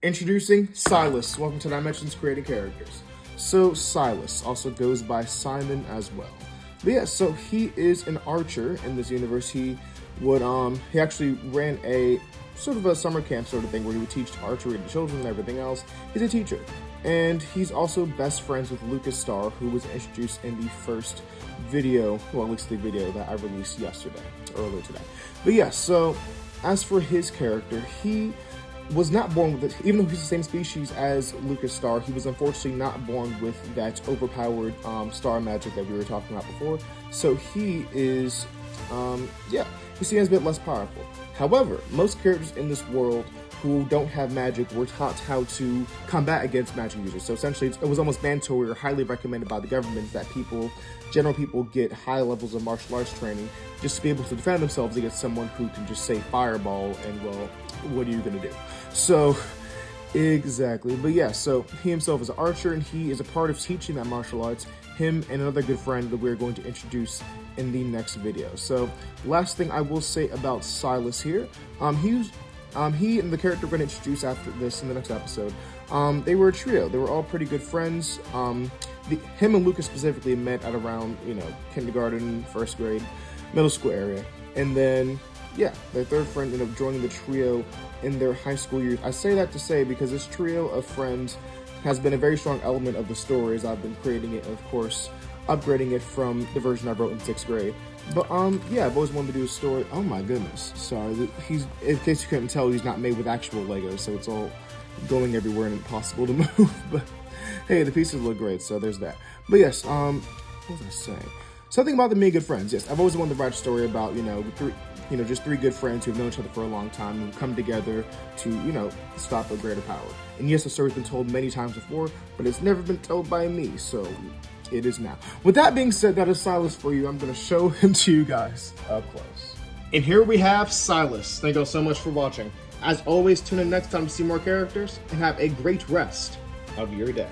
Introducing Sylas. Welcome to Dimensions Creating Characters. So Sylas also goes by Simon as well. But yeah, so he is an archer in this universe. He actually ran a sort of a summer camp sort of thing where he would teach archery to children and everything else. He's a teacher. And he's also best friends with Lucas Starr, who was introduced in the first video, well, at least the video that I released earlier today. But yeah, so as for his character, he was not born with it, even though he's the same species as Lucas Starr. He was unfortunately not born with that overpowered star magic that we were talking about before. So he is, he seems a bit less powerful. However, most characters in this world who don't have magic were taught how to combat against magic users. So essentially, it was almost mandatory or highly recommended by the government that general people get high levels of martial arts training just to be able to defend themselves against someone who can just say fireball and, well, what are you gonna do? So, exactly. But yeah, so he himself is an archer and he is a part of teaching that martial arts. Him and another good friend that we're going to introduce in the next video. So, last thing I will say about Sylas here, he and the character we're going to introduce after this in the next episode, they were a trio. They were all pretty good friends. Him and Lucas specifically met at around, kindergarten, first grade, middle school area. And then, yeah, their third friend ended up joining the trio in their high school years. I say that to say because this trio of friends has been a very strong element of the story as I've been creating it, and of course, upgrading it from the version I wrote in 6th grade. But, yeah, I've always wanted to do a story. Oh my goodness. Sorry. In case you couldn't tell, he's not made with actual Legos, so it's all going everywhere and impossible to move. But, hey, the pieces look great, so there's that. But yes, what was I saying? Something about them being good friends. Yes, I've always wanted to write a story about, just three good friends who've known each other for a long time and come together to, stop a greater power. And yes, the story's been told many times before, but it's never been told by me, so it is now. With that being said, that is Sylas for you. I'm going to show him to you guys up close. And here we have Sylas. Thank you all so much for watching. As always, tune in next time to see more characters, and have a great rest of your day.